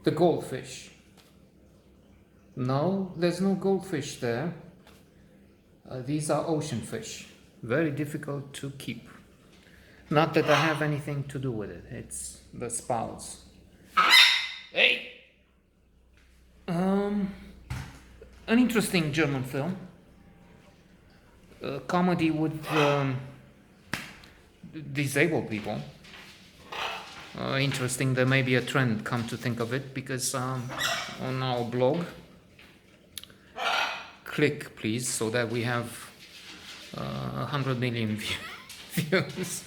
The goldfish. No, there's no goldfish there. These are ocean fish. Very difficult to keep. Not that I have anything to do with it. It's the spouts. Hey! An interesting German film. A comedy with disabled people. Interesting, there may be a trend, come to think of it, because on our blog, click please, so that we have 100 million views.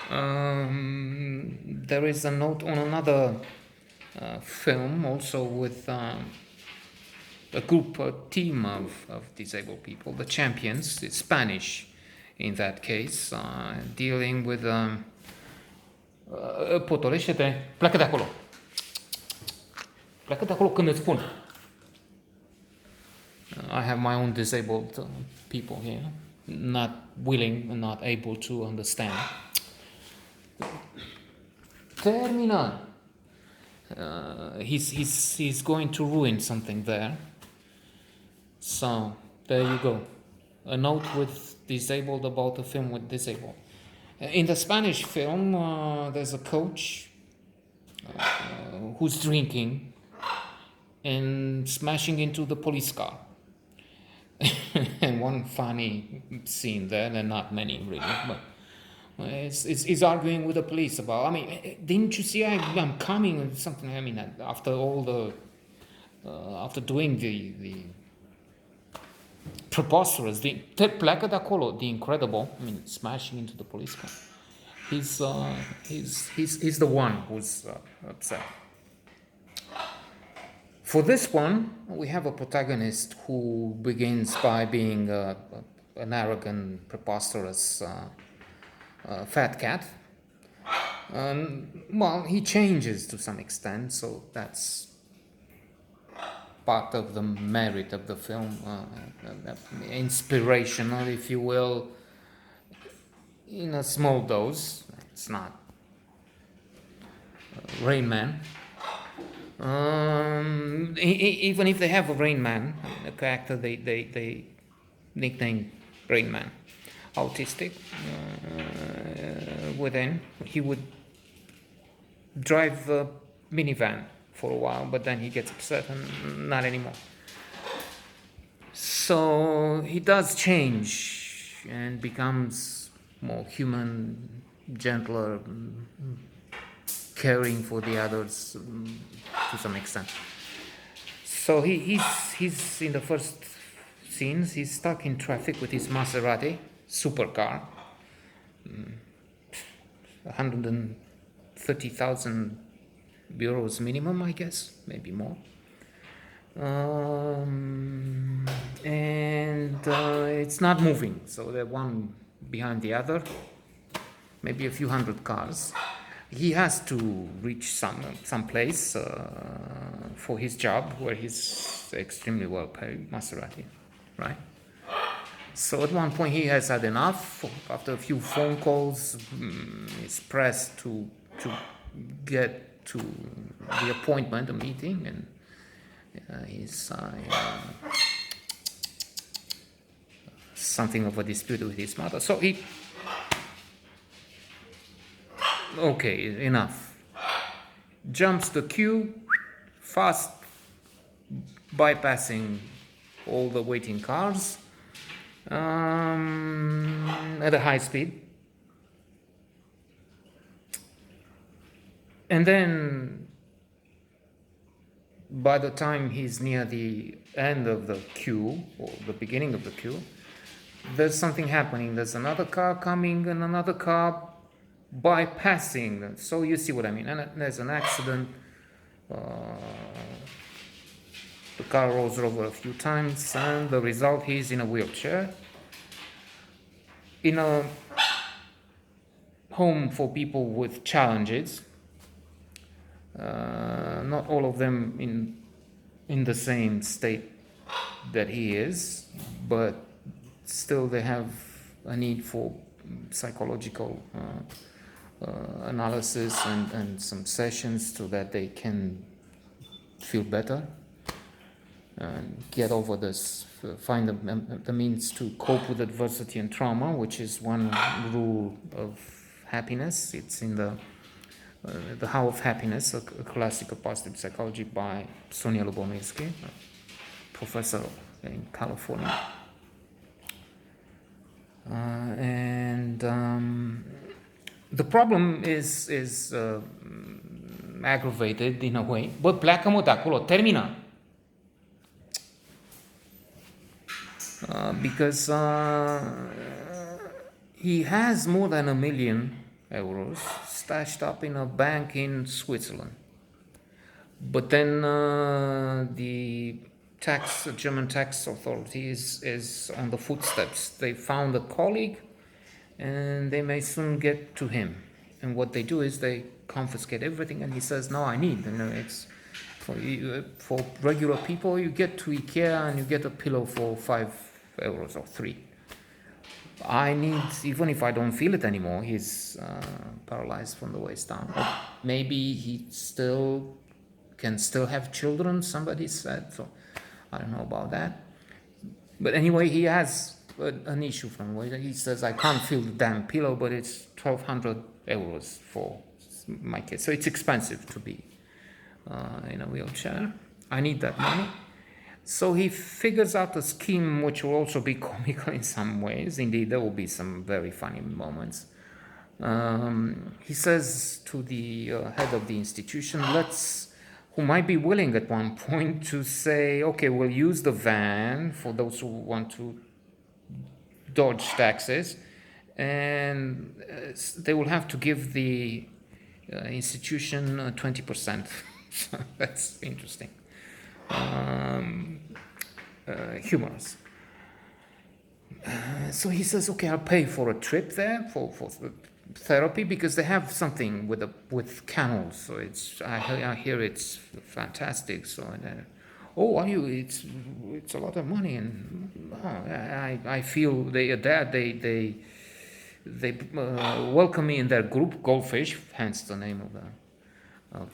There is a note on another film, also with a team of disabled people, the Champions. It's Spanish in that case, dealing with potolește-te, pleacă de acolo. Pleacă de acolo când îți spun. I have my own disabled people here, not willing and not able to understand. Termina. He's going to ruin something there. So there you go. A note with disabled about a film with disabled. In the Spanish film, there's a coach who's drinking and smashing into the police car. And one funny scene there, and not many really, but it's arguing with the police about, I mean, didn't you see I'm coming or something? I mean, after all the after doing the preposterous, pleacă de acolo, the incredible, I mean, smashing into the police car. He's the one who's upset. For this one, we have a protagonist who begins by being an arrogant, preposterous fat cat. Well, he changes to some extent, so that's part of the merit of the film, inspirational, if you will, in a small dose. It's not Rain Man. Even if they have a Rain Man, a character they nickname Rain Man, autistic within, he would drive a minivan for a while, but then he gets upset and not anymore. So he does change and becomes more human, gentler, caring for the others to some extent. So he's in the first scenes, he's stuck in traffic with his Maserati supercar, 130,000 euros minimum, I guess, maybe more. And it's not moving, so they're one behind the other, maybe a few hundred cars. He has to reach some place for his job, where he's extremely well paid, Maserati, right? So at one point he has had enough. After a few phone calls, he's pressed to get to the appointment, a meeting, and he's something of a dispute with his mother. So okay, enough. Jumps the queue, fast, bypassing all the waiting cars at a high speed. And then, by the time he's near the end of the queue, or the beginning of the queue, there's something happening. There's another car coming and another car bypassing. So you see what I mean. And there's an accident. The car rolls over a few times, and the result, he's in a wheelchair. In a home for people with challenges. Not all of them in the same state that he is, but still they have a need for psychological analysis and some sessions so that they can feel better and get over this, find the means to cope with adversity and trauma, which is one rule of happiness. It's in the How of Happiness, a classic of positive psychology by Sonia Lubomirsky, a professor in California. And the problem is aggravated in a way. Bă, pleacă-mă de acolo, termină! Because he has more than €1 million stashed up in a bank in Switzerland. But then the German tax authority is on the footsteps. They found a colleague and they may soon get to him. And what they do is they confiscate everything, and he says, no, I need, it's for regular people, you get to IKEA and you get a pillow for €5 or €3. I need, even if I don't feel it anymore, he's paralyzed from the waist down. Or maybe he can still have children, somebody said, so I don't know about that. But anyway, he has an issue from where he says, I can't feel the damn pillow, but it's €1,200 for my kids. So it's expensive to be in a wheelchair. I need that money. So he figures out a scheme which will also be comical in some ways. Indeed, there will be some very funny moments. He says to the head of the institution, who might be willing at one point to say, okay, we'll use the van for those who want to dodge taxes, and they will have to give the institution 20%. That's interesting. Humorous. So he says, okay, I'll pay for a trip there for therapy, because they have something with camels. So I hear it's fantastic. So are you? It's a lot of money, and I feel they welcome me in their group, Goldfish, hence the name of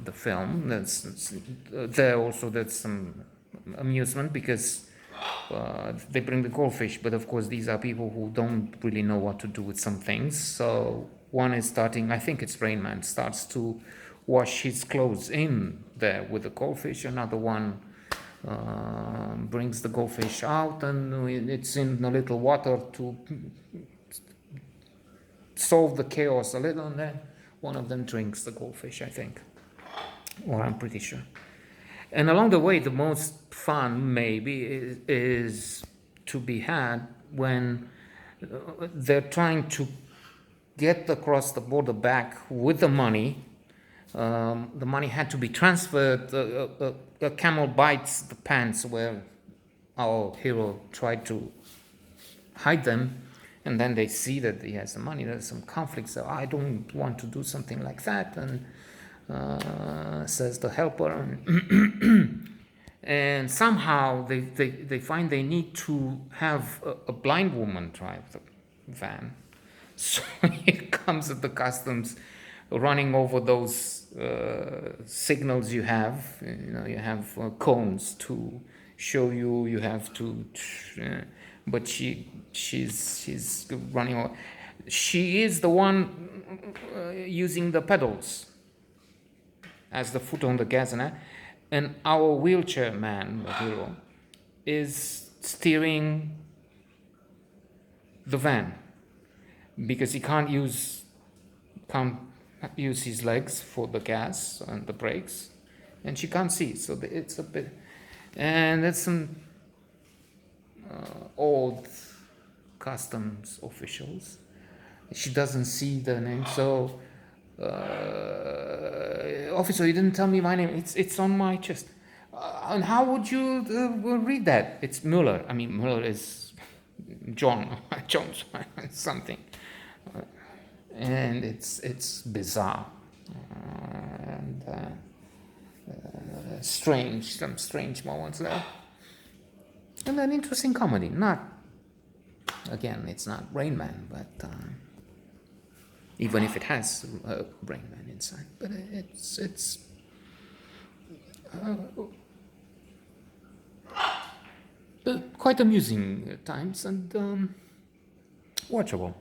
the film. There also that's some amusement, because they bring the goldfish, but of course these are people who don't really know what to do with some things. So one is starting, I think it's Rain Man, starts to wash his clothes in there with the goldfish. Another one brings the goldfish out, and it's in a little water to solve the chaos a little, and then one of them drinks the goldfish, I think, or I'm pretty sure. And along the way, the most fun maybe is to be had when they're trying to get across the border back with the money. The money had to be transferred. A camel bites the pants where our hero tried to hide them, and then they see that he has the money. There's some conflict, so I don't want to do something like that, and says the helper. And somehow they find they need to have a blind woman drive the van. So it comes at the customs, running over those signals you have. You have cones to show you. You have to, but she's running over. She is the one using the pedals as the foot on the gas, and our wheelchair man, the hero, is steering the van, because he can't use his legs for the gas and the brakes, and she can't see. So it's a bit, and there's some old customs officials. She doesn't see the name, so. Officer, you didn't tell me my name. It's on my chest. And how would you read that? It's Mueller. I mean, Mueller is Jones, something. And it's bizarre and strange. Some strange moments there. And an interesting comedy. It's not Rain Man, but. Even if it has a Brain Man inside, but it's Quite amusing at times and watchable.